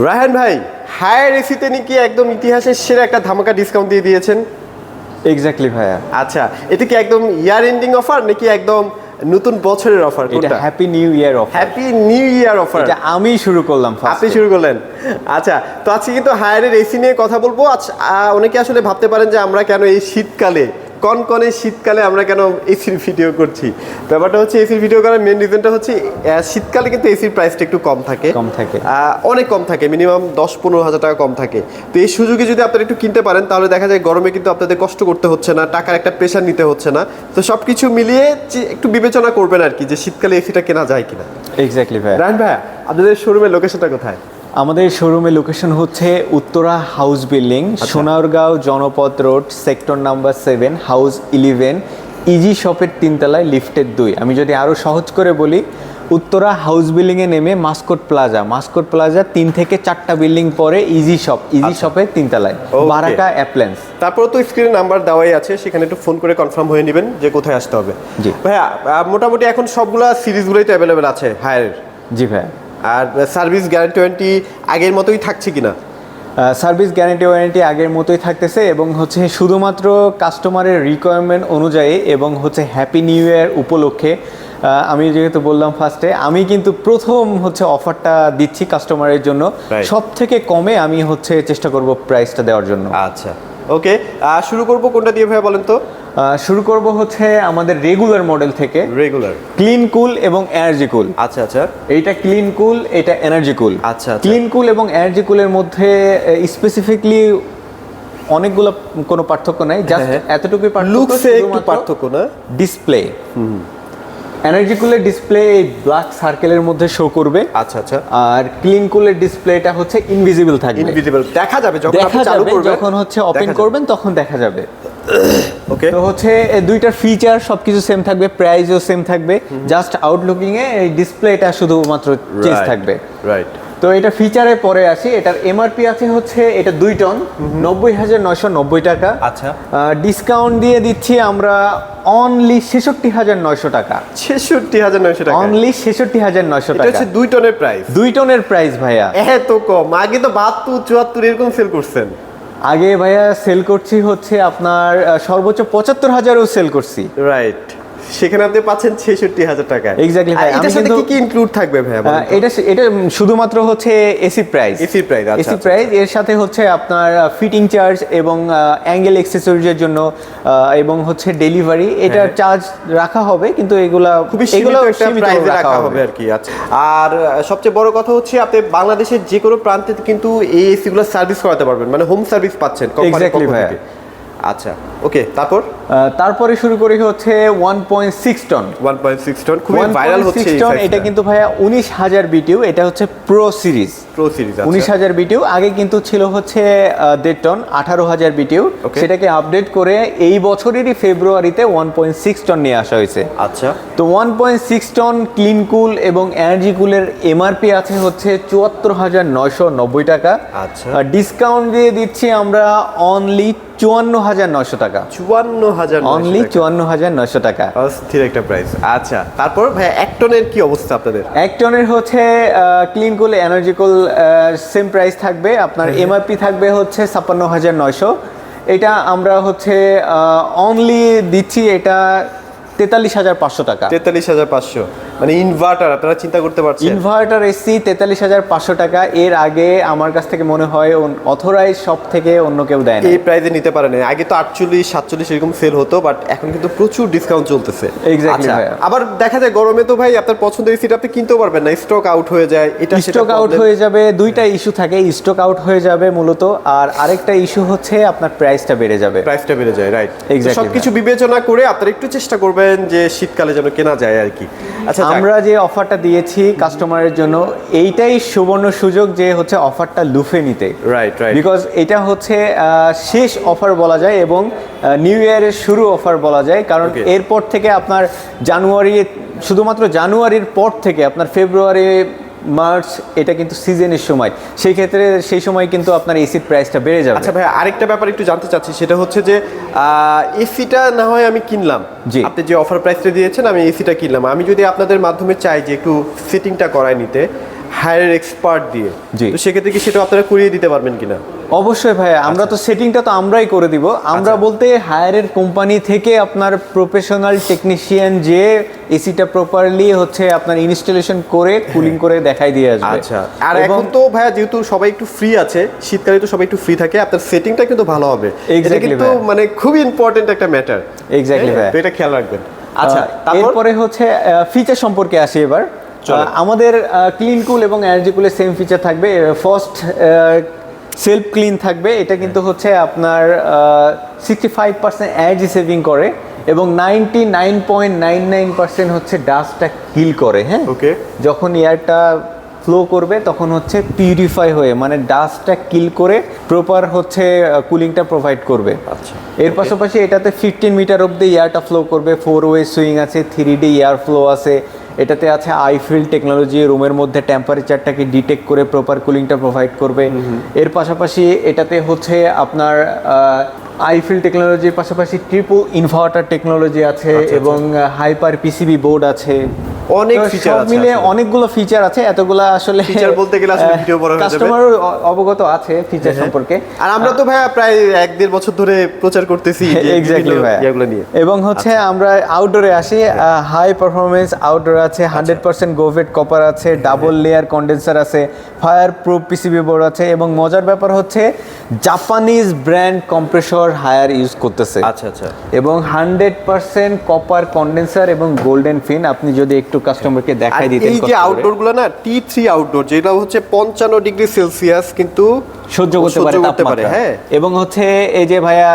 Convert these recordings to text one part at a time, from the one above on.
রায়হান ভাই, হায়ার এসিতে নাকি একদম ইতিহাসের সেরা একটা ধামাকা ডিসকাউন্ট দিয়ে দিয়েছেন। এক্স্যাক্টলি ভাইয়া। আচ্ছা, এটা কি একদম ইয়ার এন্ডিং অফার নাকি একদম নতুন বছরের অফার? এটা happy new year offer. Happy new year offer. এটা আমি শুরু করলাম ফার্স্ট। আপনি শুরু করলেন। আচ্ছা, তো আজকে কিন্তু হায়ারের এসি নিয়ে কথা বলবো। আচ্ছা, অনেকে আসলে ভাবতে পারেন যে আমরা কেন এই শীতকালে, কনকনে শীতকালে আমরা কেন এসির ভিডিও করছি। ব্যাপারটা হচ্ছে এসির ভিডিও করার মেন রিজনটা হচ্ছে শীতকালে কিন্তু এসির প্রাইসটা একটু কম থাকে, অনেক কম থাকে, মিনিমাম 10-15 হাজার টাকা কম থাকে। তো এই সুযোগে যদি আপনারা একটু কিনতে পারেন তাহলে দেখা যায় গরমে কিন্তু আপনাদের কষ্ট করতে হচ্ছে না, টাকার একটা প্রেশার নিতে হচ্ছে না। তো সব কিছু মিলিয়ে একটু বিবেচনা করবেন আর কি, যে শীতকালে এসিটা কেনা যায় কিনা। এক্স্যাক্টলি ভাই। রায়হান ভাই, আপনাদের শোরুমের লোকেশনটা কোথায়? আমাদের শোরুমের লোকেশন হচ্ছে Uttara house building, Sonargaon Janapath road, sector number 7, house 11, easy শপের 3 তলায়, লিফটের 2। আমি যদি আরও সহজ করে বলি, উত্তরা হাউস বিল্ডিংয়ে নেমে মাস্কট প্লাজা 3 থেকে 4টা বিল্ডিং পরে ইজি শপের 3 তলায়, বারাকা অ্যাপ্লায়েন্স। তারপর তো স্ক্রিনে নাম্বার দেওয়াই আছে, সেখানে একটু ফোন করে কনফার্ম হয়ে নেবেন যে কোথায় আসতে হবে। জি ভাইয়া, মোটামুটি এখন সবগুলা সিরিজগুলোই তো অ্যাভেলেবেল আছে হায়ারের। জি ভাইয়া। আর সার্ভিস গ্যারান্টি ওয়ারেন্টি আগের মতোই থাকছে কিনা? সার্ভিস গ্যারান্টি ওয়ারেন্টি আগের মতোই থাকতেছে, এবং হচ্ছে শুধুমাত্র কাস্টমারের রিকোয়ারমেন্ট অনুযায়ী এবং হচ্ছে হ্যাপি নিউ ইয়ার উপলক্ষে আমি যেহেতু বললাম ফার্স্টে, আমি কিন্তু প্রথম হচ্ছে অফারটা দিচ্ছি কাস্টমারের জন্য। সব থেকে কমে আমি হচ্ছে চেষ্টা করব প্রাইসটা দেওয়ার জন্য। আচ্ছা, ওকে, শুরু করব কোনটা দিয়ে ভাইয়া বলেন তো? শুরু করব হচ্ছে আমাদের রেগুলার মডেল থেকে। রেগুলার ক্লিন কুল এবং এনার্জি কুল। আচ্ছা আচ্ছা, এইটা ক্লিন কুল, এটা এনার্জি কুল। আচ্ছা, ক্লিন কুল এবং এনার্জি কুলের মধ্যে স্পেসিফিকলি অনেকগুলো কোনো পার্থক্য নাই, জাস্ট এতটুকুই পার্থক্য না, ডিসপ্লে। এনার্জি কুলের ডিসপ্লে এই ব্ল্যাক সার্কেলের মধ্যে শো করবে। আচ্ছা আচ্ছা। আর ক্লিন কুলের ডিসপ্লেটা হচ্ছে ইনভিজিবল থাকবে, ইনভিজিবল দেখা যাবে যখন আপনি চালু করবেন, যখন হচ্ছে ওপেন করবেন তখন দেখা যাবে। ওকে, তো হচ্ছে দুইটার ফিচার সবকিছু সেম থাকবে, প্রাইসও সেম থাকবে, জাস্ট আউটলুকিং এ এই ডিসপ্লেটা শুধুমাত্র চেঞ্জ থাকবে। রাইট। তো এটা ফিচারে পরে আসি। এটার এমআরপি আছে হচ্ছে এটা 2 টন 90,990 টাকা। আচ্ছা, ডিসকাউন্ট দিয়ে দিচ্ছি আমরা অনলি 66,900 টাকা। 66,900 টাকা, অনলি 66,900 টাকা। এটা হচ্ছে 2 টনের প্রাইস। 2 টনের প্রাইস ভাইয়া, এত কম? আগে তো 72, 74 এরকম সেল করছেন। আগে ভাইয়া সেল করছি হচ্ছে আপনার সর্বোচ্চ 75,000ও সেল করছি। রাইট, সেখানে আপনি পাচ্ছেন 66,000 টাকায়। এক্স্যাক্টলি ভাই। এটার সাথে কি ইনক্লুড থাকবে ভাই? এটা শুধুমাত্র হচ্ছে এসি প্রাইস। এসি প্রাইস এর সাথে হচ্ছে আপনার ফিটিং চার্জ এবং অ্যাঙ্গেল অ্যাক্সেসরিজের জন্য এবং হচ্ছে ডেলিভারি, এটা চার্জ রাখা হবে, কিন্তু এগুলো খুবই সীমিত একটা প্রাইসে রাখা হবে আর কি। আচ্ছা, আর সবচেয়ে বড় কথা হচ্ছে আপনি বাংলাদেশের যে কোনো প্রান্তে কিন্তু এই এসিগুলো সার্ভিস করাতে পারবেন, মানে হোম সার্ভিস পাচ্ছেন কোম্পানির পক্ষ থেকে। আচ্ছা, ওকে, তারপরে শুরু করি হচ্ছে 1.6 টন। 1.6 টন খুবই ভাইরাল হচ্ছে এই সাইজটা। এটা কিন্তু ভাইয়া 19,000 বিটিউ, এটা হচ্ছে প্রো সিরিজ। 19,000 বিটিউ। আগে কিন্তু ছিল হচ্ছে 1.5 টন 18,000 বিটিউ, সেটাকে আপডেট করে এই বছরেরই ফেব্রুয়ারিতে 1.6 টন নিয়ে আসা হয়েছে। আচ্ছা, তো 1.6 টন ক্লিন কুল এবং এনার্জি কুলের এমআরপি আছে হচ্ছে 74,990 টাকা। আচ্ছা, ডিসকাউন্ট দিয়ে দিচ্ছি আমরা অনলি 54,900 টাকা। 54,000, অনলি 54,900 টাকা, স্থির একটা প্রাইস। আচ্ছা, তারপর ভাই 1 টনের কি অবস্থা আপনাদের? 1 টনের হচ্ছে ক্লিন কুল এনার্জি কুল সেম প্রাইস থাকবে, আপনার এমআরপি থাকবে হচ্ছে 56,900। এটা আমরা হচ্ছে অনলি দিচ্ছি এটা 43,500 টাকা। 43,500, মানে ইনভার্টার আপনারা চিন্তা করতে পারছেন, ইনভার্টার এসি 43,500 টাকা। এর আগে আমার কাছ থেকে মনে হয় অথরাইজ সব থেকে অন্য কেউ দেয় না, এই প্রাইসে নিতে পারে না। আগে তো 48-47 এরকম সেল হতো, বাট এখন কিন্তু প্রচুর ডিসকাউন্ট চলতেছে। এক্স্যাক্টলি। আবার দেখা যায় গরমে তো ভাই আপনার পছন্দের এসিটা আপনি কিনতেও পারবেন না, স্টক আউট হয়ে যায়। এটা স্টক আউট হয়ে যাবে, দুইটা ইস্যু থাকে, স্টক আউট হয়ে যাবে মূলত, আর আরেকটা ইস্যু হচ্ছে আপনার প্রাইসটা বেড়ে যাবে। রাইট। সবকিছু বিবেচনা করে আপনারা একটু চেষ্টা করবেন যে শীতকালে যেন কেনা যায় আর কি। আচ্ছা, আমরা যে অফারটা দিয়েছি কাস্টমারের জন্য, এইটাই সুবর্ণ সুযোগ যে হচ্ছে অফারটা লুফে নিতে। রাইট। বিকজ এটা হচ্ছে শেষ অফার বলা যায় এবং নিউ ইয়ারের শুরু অফার বলা যায়, কারণ এরপর থেকে আপনার শুধুমাত্র জানুয়ারির পর থেকে আপনার ফেব্রুয়ারি, মার্চ, এটা কিন্তু সিজনের সময়, সেই ক্ষেত্রে সেই সময় কিন্তু আপনার এসির প্রাইসটা বেড়ে যাবে। আচ্ছা ভাই, আরেকটা ব্যাপার একটু জানতে চাচ্ছি, সেটা হচ্ছে যে এসিটা না হয় আমি কিনলাম, আপনি যে অফার প্রাইসটা দিয়েছেন আমি এসিটা কিনলাম, আমি যদি আপনাদের মাধ্যমে চাই যে একটু ফিটিংটা করায় নিতে, হায়ার এক্সপার্ট দিয়ে। জি। তো সেক্ষেত্রে কি সেটা আপনারা করিয়ে দিতে পারবেন কিনা? অবশ্যই ভাইয়া, আমরা তো সেটিংটা তো আমরাই করে দিব। আমরা বলতে হায়ারের কোম্পানি থেকে আপনার প্রফেশনাল টেকনিশিয়ান যে এসিটা প্রপারলি হচ্ছে আপনার ইনস্টলেশন করে কুলিং করে দেখাই দিয়ে আসবে। আচ্ছা, আর এখন তো ভাইয়া যেহেতু সবাই একটু ফ্রি আছে, শীতকালে তো সবাই একটু ফ্রি থাকে, আপনার সেটিংটা কিন্তু ভালো হবে। এটা Exactly কিন্তু ভাইয়া। মানে খুবই ইম্পর্টেন্ট একটা ম্যাটার। এক্স্যাক্টলি ভাইয়া। তো এটা খেয়াল রাখবেন। আচ্ছা, তারপর এরপরে হচ্ছে ফিচার সম্পর্কে আসি এবার। চলো। আমাদের ক্লিন কুল এবং এনার্জি কুলের সেম ফিচার থাকবে। ফার্স্ট সেলফ ক্লিন থাকবে, এটা কিন্তু হচ্ছে আপনার 65% এনার্জি সেভিং করে এবং 99.99% হচ্ছে ডাস্টটা কিল করে। হ্যাঁ, ওকে। যখন এয়ারটা ফ্লো করবে তখন হচ্ছে পিউরিফাই হয়ে মানে ডাস্টটা কিল করে প্রপার হচ্ছে কুলিংটা প্রোভাইড করবে। আচ্ছা, এর পাশাপাশি এটাতে 15 মিটার অব্দি এয়ারটা ফ্লো করবে, 4 ওয়ে সুইং আছে, 3D এয়ার ফ্লো আছে, এটাতে আছে আইফিল টেকনোলজি, রুমের মধ্যে টেম্পারেচারটাকে ডিটেক্ট করে প্রপার কুলিংটা প্রোভাইড করবে। এর পাশাপাশি এটাতে হচ্ছে আপনার আইফিল টেকনোলজির পাশাপাশি ট্রিপল ইনভার্টার টেকনোলজি আছে এবং হাইপার পিসিবি বোর্ড আছে। অনেক তো ফিচার সব আছে মিলে আসলে। অনেকগুলো ফিচার আছে, এতগুলা আসলে ফিচার বলতে গেলে আসলে ভিডিও বড় হয়ে যাবে। কাস্টমার অবগত আছে ফিচার সম্পর্কে। আর আমরা তো ভাইয়া প্রায় 1-1.5 বছর ধরে প্রচার করতেছি যে এক্স্যাক্টলি ভাই, এগুলো নিয়ে। এবং হচ্ছে আমরা আউটডোরে আসি, হাই পারফরমেন্স আউটডোর আছে, 100% গোভেট কপার আছে, ডাবল লেয়ার কন্ডেন্সার আছে, ফায়ার প্রুফ পিসিবি বোর্ড আছে এবং মজার ব্যাপার হচ্ছে Japanese brand compressor Haier use করতেছে। আচ্ছা আচ্ছা। এবং 100% কপার কন্ডেন্সার এবং গোল্ডেন ফিন। আপনি যদি একটু কাস্টমারকে আর দেখাই দিতেন এই যে আউটডোর গুলো না, T3 আউটডোর, যেটা হচ্ছে 55 ডিগ্রি সেলসিয়াস কিন্তু সহ্য করতে পারে তাপমাত্রা। হ্যাঁ, এবং হচ্ছে এই যে ভাইয়া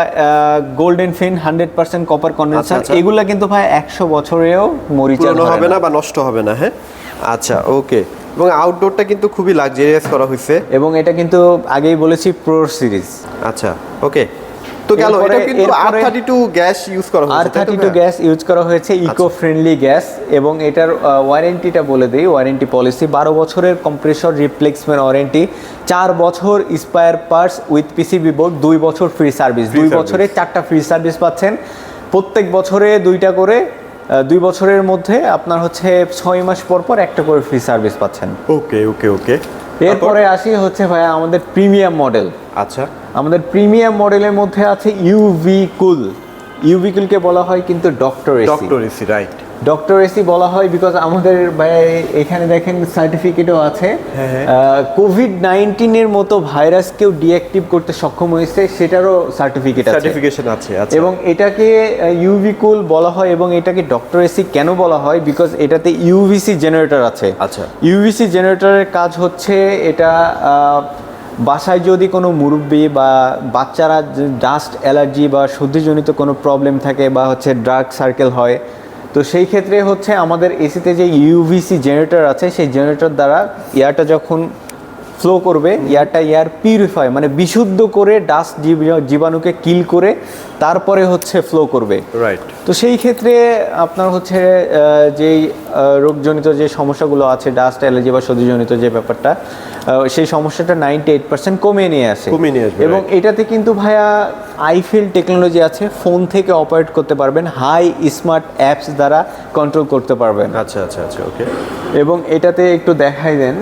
গোল্ডেন ফিন 100% কপার কন্ডেন্সার, আচ্ছা। এগুলা কিন্তু ভাই 100 বছরেও মরিচা পুরনো ধরে হবে না না বা নষ্ট হবে না। হ্যাঁ, আচ্ছা, ওকে। এবং আউটডোরটা কিন্তু খুবই লাক্সারিয়াস করা হয়েছে। এবং এটা কিন্তু আগেই বলেছি প্রো সিরিজ। আচ্ছা, ওকে। তো গেল, এটা কিন্তু R32 গ্যাস ইউজ করা হয়েছে। R32 গ্যাস ইউজ করা হয়েছে, ইকো ফ্রেন্ডলি গ্যাস। এবং এটার ওয়ারেন্টিটা বলে দেই, ওয়ারেন্টি পলিসি 12 বছরের কম্প্রেসর রিপ্লেসমেন্ট ওয়ারেন্টি, 4 বছর spire parts with PCB board, 2 বছর ফ্রি সার্ভিস। 2 বছরে 4টা ফ্রি সার্ভিস পাচ্ছেন, প্রত্যেক বছরে 2টা করে। 2 বছরের মধ্যে আপনার হচ্ছে 6 মাস পর পর একটা করে ফ্রি সার্ভিস পাচ্ছেন। ওকে ওকে ওকে। এরপরে আসি হচ্ছে ভাইয়া আমাদের প্রিমিয়াম মডেল। আচ্ছা, আমাদের প্রিমিয়াম মডেলের মধ্যে আছে ইউভি কুল। ইউভি কুলকে বলা হয় কিন্তু doctor AC. Doctor AC, right. Doctor AC বলা হয় বিকজ আমাদের ভাই এখানে দেখেন সার্টিফিকেটও আছে, কোভিড-19 এর মতো ভাইরাসকেও ডিঅ্যাক্টিভ করতে সক্ষম হয়েছে, সেটারও সার্টিফিকেট আছে, সার্টিফিকেশন আছে। আচ্ছা। এবং এটাকে ইউভি কুল বলা হয়। এবং এটাকে ডক্টর এসি কেন বলা হয়? বিকজ এটাতে ইউভিসি জেনারেটর আছে। আচ্ছা। ইউভিসি জেনারেটরের কাজ হচ্ছে এটা বাসায় যদি কোনো মুরব্বি বা বাচ্চারা ডাস্ট অ্যালার্জি বা সর্দিজনিত কোনো প্রবলেম থাকে বা হচ্ছে ডার্ক সার্কেল হয়, তো সেই ক্ষেত্রে হচ্ছে আমাদের এসিতে যে ইউভিসি জেনারেটর আছে, সেই জেনারেটর দ্বারা এয়ারটা যখন ফ্লো করবে, এয়ার পিউরিফাই মানে বিশুদ্ধ করে ডাস্ট জীবাণুকে কিল করে তারপরে হচ্ছে ফ্লো করবে। রাইট। তো সেই ক্ষেত্রে আপনার হচ্ছে যেই রোগজনিত যে সমস্যাগুলো আছে, ডাস্ট অ্যালার্জি বা সর্দিজনিত যে ব্যাপারটা, সেই সমস্যাটা 98% কমিয়ে নিয়ে আসে। এবং এটাতে কিন্তু ভাইয়া আইফিল টেকনোলজি আছে, ফোন থেকে অপারেট করতে পারবেন, হাই স্মার্ট অ্যাপস দ্বারা কন্ট্রোল করতে পারবেন। আচ্ছা আচ্ছা আচ্ছা, ওকে। এবং এটাতে একটু দেখাই দেন,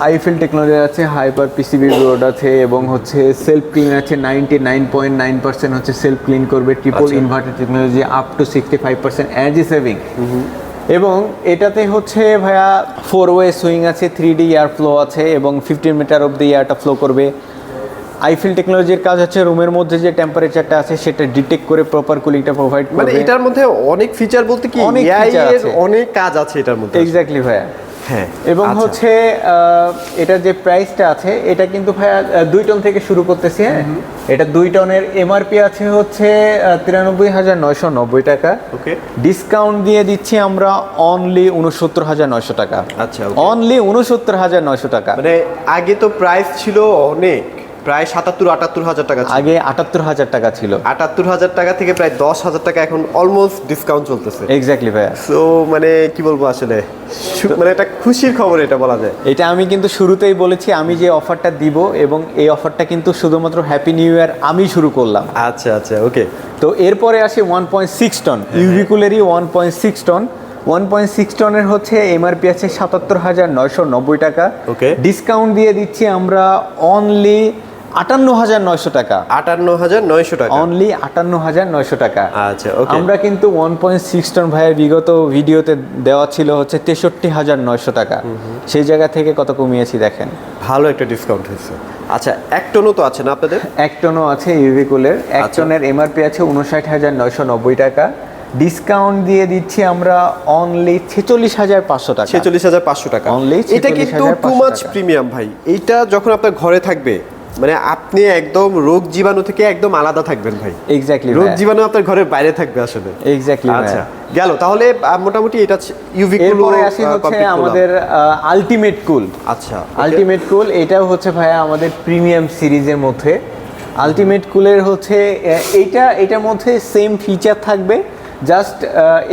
আইফিল টেকনোলজি আছে, হাইপার পিসিবি বোর্ড আছে এবং হচ্ছে সেলফ ক্লিন আছে, 99.9% হচ্ছে সেলফ ক্লিন করবে, triple inverter technology, up to 65% energy saving. এবং এটাতে হচ্ছে ভাইয়া 4 ওয়ে সুইং আছে, 3D এয়ার ফ্লো আছে এবং 15 মিটার অব্দি এয়ারটা ফ্লো করবে। আইফিল টেকনোলজির কাজ হচ্ছে রুমের মধ্যে যে টেম্পারেচারটা আছে সেটা ডিটেক্ট করে প্রপার কুলিংটা প্রোভাইড করবে। মানে এটার মধ্যে অনেক ফিচার বলতে কি অনেক AI feature এর আছে। অনেক কাজ আছে এটার মধ্যে। এক্স্যাক্টলি ভাইয়া। হ্যাঁ। এবং হচ্ছে এটার যে প্রাইসটা আছে, এটা কিন্তু ভাইয়া 2 টন থেকে শুরু করতেছি। হ্যাঁ, এটা 2 টনের এমআরপি আছে হচ্ছে 93,990 টাকা। ওকে। ডিসকাউন্ট দিয়ে দিচ্ছি আমরা অনলি 69,900 টাকা। আচ্ছা, অনলি 69,900 টাকা। মানে আগে তো প্রাইস ছিল অনেক, প্রায় 77-78 হাজার টাকা ছিল। আগে 78,000 টাকা ছিল। 78,000 টাকা থেকে প্রায় 10,000 টাকা এখন অলমোস্ট ডিসকাউন্ট চলতেছে। এক্স্যাক্টলি ভাইয়া। সো মানে কি বলবো আসলে, মানে একটা খুশির খবর এটা বলা যায়। এটা আমি কিন্তু শুরুতেই বলেছি আমি যে অফারটা দিব, এবং এই অফারটা কিন্তু শুধুমাত্র হ্যাপি নিউ ইয়ার আমি শুরু করলাম। আচ্ছা আচ্ছা, ওকে। তো এরপরে আসে 1.6 টন ইউভি কুলেরই 1.6 টন 1.6 টনের হচ্ছে এমআরপি আছে ৭৭,৯৯০ টাকা। Okay. ডিসকাউন্ট দিয়ে দিচ্ছি আমরা অনলি ৫৮,৯০০ টাকা। ৫৮,৯০০ টাকা। অনলি ৫৮,৯০০ টাকা। আচ্ছা, okay. আমরা কিন্তু 1.6 টন ভাইয়ের বিগত ভিডিওতে দেওয়া ছিল হচ্ছে ৬৩,৯০০ টাকা। সেই জায়গা থেকে কত কমিয়েছি দেখেন। ভালো একটা ডিসকাউন্ট হয়েছে। আচ্ছা, ১ টনও তো আছে না আপনাদের? 1 টনও আছে ইউভি কুলের। 1 আচ্ছা। টনের এমআরপি আছে ৫৯,৯৯০ টাকা। ডিসকাউন্ট দিয়ে দিচ্ছি আমরা অনলি ৪৬,৫০০ টাকা। ৪৬,৫০০ টাকা। Only এটা কিন্তু 46,500 টু মাচ টাকা। প্রিমিয়াম ভাই। এইটা যখন আপনার ঘরে থাকবে, মানে আপনি একদম রোগ জীবাণু থেকে একদম আলাদা থাকবেন ভাই। এক্স্যাক্টলি রোগ জীবাণু আপনার ঘরের বাইরে থাকবে আসলে। এক্স্যাক্টলি। আচ্ছা, গেল তাহলে মোটামুটি এটা ইউভি কুল। এরপরে আসি হচ্ছে আমাদের আলটিমেট কুল। আচ্ছা, আলটিমেট কুল এটাও হচ্ছে ভাইয়া আমাদের প্রিমিয়াম সিরিজের মধ্যে। আলটিমেট কুলের হচ্ছে এটার মধ্যে সেম ফিচার থাকবে, জাস্ট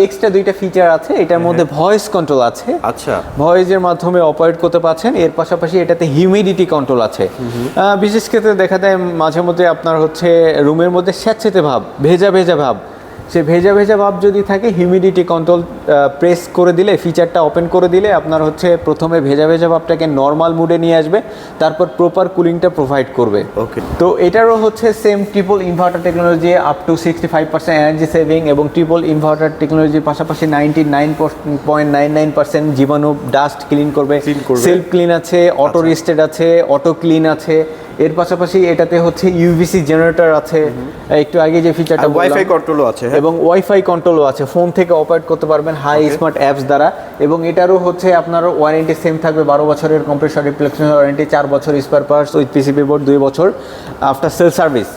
এক্সট্রা 2টা ফিচার আছে। এটার মধ্যে ভয়েস কন্ট্রোল আছে। আচ্ছা, ভয়েসের মাধ্যমে অপারেট করতে পারছেন। এর পাশাপাশি এটাতে হিউমিডিটি কন্ট্রোল আছে। বিশেষ ক্ষেত্রে দেখা যায় মাঝে মধ্যে আপনার হচ্ছে রুমের মধ্যে স্যাঁতসেঁতে ভাব, ভেজা ভেজা ভাব, সে ভেজা ভেজা ভাব যদি থাকে হিউমিডিটি কন্ট্রোল প্রেস করে দিলে, ফিচারটা ওপেন করে দিলে আপনার হচ্ছে প্রথমে ভেজা ভেজা ভাবটাকে নর্মাল মুডে নিয়ে আসবে, তারপর প্রপার কুলিংটা প্রোভাইড করবে। ওকে। তো এটারও হচ্ছে same triple inverter technology, up to 65% energy saving, এবং ট্রিপল ইনভার্টার টেকনোলজির পাশাপাশি 99.99% জীবাণু ডাস্ট ক্লিন করবে। সেলফ ক্লিন আছে, অটো রিস্টেড আছে, অটো ক্লিন আছে। এর পাশাপাশি এটাতে হচ্ছে ইউভিসি জেনারেটর আছে, একটু আগে যে ফিচারটা বললাম, ওয়াইফাই কন্ট্রোলও আছে। এবং ওয়াইফাই কন্ট্রোলও আছে। ফোন থেকে অপারেট করতে পারবেন হাই স্মার্ট অ্যাপস দ্বারা। এবং এটারও হচ্ছে আপনার ওয়ারেন্টি সেম থাকবে, 12 বছরের কম্প্রেসর রিপ্লেসমেন্ট ওয়ারেন্টি, 4 বছর spare parts with PCB board, 2 বছর আফটার সেল সার্ভিস।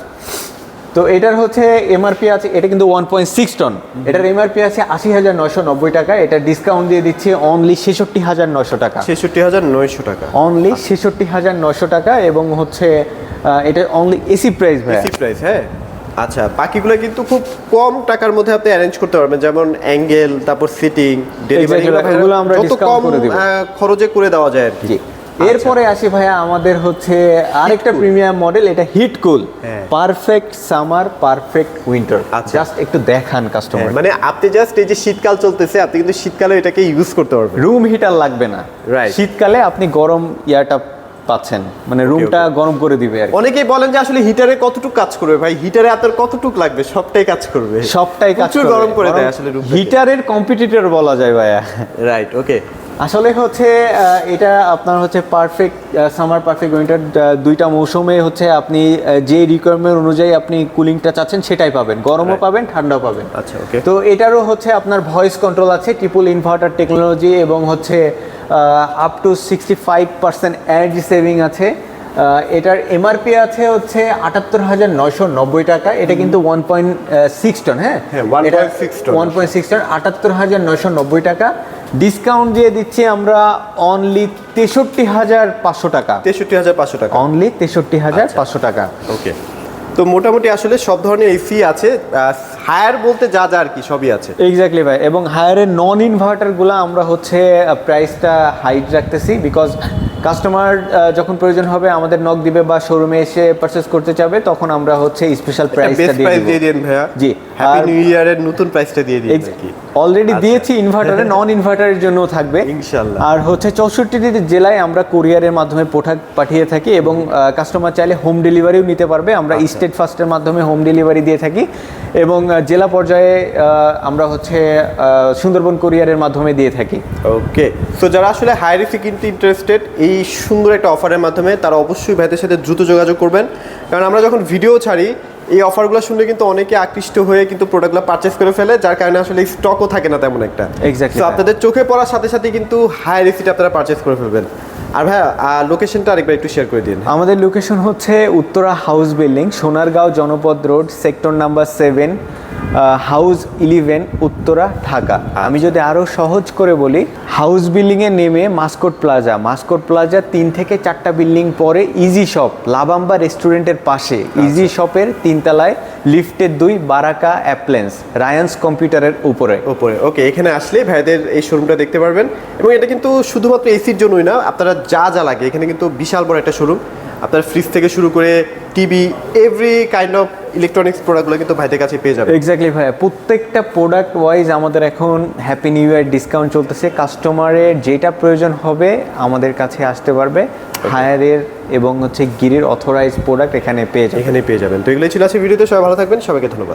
তো এটার হচ্ছে এমআরপি আছে, এটা কিন্তু 1.6 টন, এটার এমআরপি আছে ৮০,৯৯০ টাকা। এটা ডিসকাউন্ট দিয়ে দিচ্ছে অনলি ৬৬,৯০০ টাকা। ৬৬,৯০০ টাকা। অনলি ৬৬,৯০০ টাকা। এবং হচ্ছে এটা অনলি এসি প্রাইস ভাই। এসি প্রাইস, হ্যাঁ। আচ্ছা, বাকিগুলো কিন্তু খুব কম টাকার মধ্যে আপনি অ্যারেঞ্জ করতে পারবেন, যেমন অ্যাঙ্গেল, তারপর সিটিং, ডেলিভারি, এগুলো আমরা যত ডিসকাউন্ট কম করে দিব। খরচে করে দেওয়া যায় আর কি। জি। এরপরে আসি ভাইয়া আমাদের হচ্ছে আরেকটা প্রিমিয়াম মডেল, এটা heat cool. Perfect summer, perfect winter. আচ্ছা। জাস্ট একটু দেখান কাস্টমার। মানে আপনি জাস্ট এই যে শীতকাল চলতেছে, আপনি কিন্তু শীতকালে এটাকে ইউজ করতে পারবেন। রুম হিটার লাগবে না। Right. শীতকালে আপনি গরম ইয়ারটা পাচ্ছেন, মানে রুমটা গরম করে দিবে আর কি। অনেকেই বলেন যে আসলে হিটারে কতটুকু কাজ করবে ভাই, হিটারে আপনার কতটুকু লাগবে? সবটাই কাজ করবে, সবটাই কাজ প্রচুর করবে। গরম করে দেয় আসলে রুম। হিটারের কম্পিটিটর বলা যায় ভাইয়া। রাইট, ওকে। আসলে হচ্ছে এটা আপনার হচ্ছে পারফেক্ট সামার, পারফেক্ট উইন্টার, 2টা মৌসুমে হচ্ছে আপনি যে রিকোয়ারমেন্ট অনুযায়ী আপনি কুলিংটা চাচ্ছেন সেটাই পাবেন, গরমও পাবেন, ঠান্ডাও পাবেন। আচ্ছা, ওকে। তো এটারও হচ্ছে আপনার ভয়েস কন্ট্রোল আছে, ট্রিপল ইনভার্টার টেকনোলজি, এবং হচ্ছে আপ টু 65% এনার্জি সেভিং আছে। এটার এমআরপি আছে হচ্ছে ৭৮,৯৯০ টাকা। এটা কিন্তু 1.6 টন। হ্যাঁ, 1.6 টন। 1.6 টন, ৭৮,৯৯০ টাকা। ডিসকাউন্ট দিয়ে দিচ্ছি আমরা অনলি ৬৩,৫০০ টাকা। ৬৩,৫০০ টাকা। অনলি ৬৩,৫০০ টাকা। ওকে। তো মোটামুটি আসলে সব ধরনের এসি আছে, হায়ার বলতে যা যা আর কি সবই আছে। এক্স্যাক্টলি ভাই। এবং হায়ারের নন ইনভার্টারগুলো আমরা হচ্ছে প্রাইসটা হাইট রাখতেছি, বিকজ কাস্টমার যখন প্রয়োজন হবে আমাদের নক দিবে বা শোরুমে এসে পারচেজ করতে চাবে, তখন আমরা হচ্ছে স্পেশাল প্রাইসটা দিয়ে দিন ভাইয়া। জি। হ্যাপি নিউ ইয়ারের নতুন প্রাইসটা দিয়ে দিন আর কি। অলরেডি দিয়েছি ইনভার্টারে, নন ইনভার্টারের জন্য থাকবে ইনশাআল্লাহ। আর হচ্ছে 64টি জেলায় আমরা কুরিয়ারের মাধ্যমে প্রোডাক্ট পাঠিয়ে থাকি, এবং কাস্টমার চাইলে হোম ডেলিভারিও নিতে পারবে। আমরা স্টেট ফার্স্টের মাধ্যমে হোম ডেলিভারি দিয়ে থাকি, এবং জেলা পর্যায়ে আমরা হচ্ছে সুন্দরবন কুরিয়ারের মাধ্যমে দিয়ে থাকি। ওকে। তো যারা আসলে হায়ার এসি কিনতে ইন্টারেস্টেড এই সুন্দর একটা অফারের মাধ্যমে, তারা অবশ্যই ভাইদের সাথে দ্রুত যোগাযোগ করবেন, কারণ আমরা যখন ভিডিও ছাড়ি এই অফারগুলো শুনলে কিন্তু অনেকে আকৃষ্ট হয়ে কিন্তু প্রোডাক্টগুলো পারচেস করে ফেলে, যার কারণে আসলে স্টকও থাকে না তেমন একটা। এক্স্যাক্টলি। তো আপনাদের চোখে পড়ার সাথে সাথে কিন্তু হায়ার এসিটা আপনারা পারচেস করে ফেলবেন। আর ভাইয়া লোকেশনটা আরেকবার একটু শেয়ার করে দিন। আমাদের লোকেশন হচ্ছে উত্তরা হাউস বিল্ডিং, সোনারগাঁও জনপদ road, sector number 7, house 11, Uttara, Dhaka. আমি যদি আরও সহজ করে বলি, হাউস বিল্ডিংয়ে নেমে মাস্কট প্লাজা 3 থেকে 4টা বিল্ডিং পরে ইজি শপ, লাবাম্বা রেস্টুরেন্টের পাশে ইজি শপের 3 তলায়, লিফটের 2, বারাকা অ্যাপ্লেন্স, রায়ান্স কম্পিউটারের উপরে। ওকে। এখানে আসলে ভাইদের এই শোরুমটা দেখতে পারবেন, এবং এটা কিন্তু শুধুমাত্র এসির জন্যই না, আপনারা যা যা লাগে এখানে কিন্তু বিশাল বড় একটা শোরুম। আপনার ফ্রিজ থেকে শুরু করে TV every kind of electronics প্রোডাক্টগুলো কিন্তু ভাইদের কাছে পেয়ে যাবেন। এক্স্যাক্টলি ভাইয়া, প্রত্যেকটা প্রোডাক্ট ওয়াইজ আমাদের এখন হ্যাপি নিউ ইয়ার ডিসকাউন্ট চলতেছে। কাস্টমারের যেটা প্রয়োজন হবে আমাদের কাছে আসতে পারবে। হায়ারের এবং হচ্ছে গিরির অথরাইজ প্রোডাক্ট এখানে পেয়ে যাবে। এখানে পেয়ে যাবেন। তো এগুলোই ছিল আজকে ভিডিওতে, সবাই ভালো থাকবেন, সবাইকে ধন্যবাদ।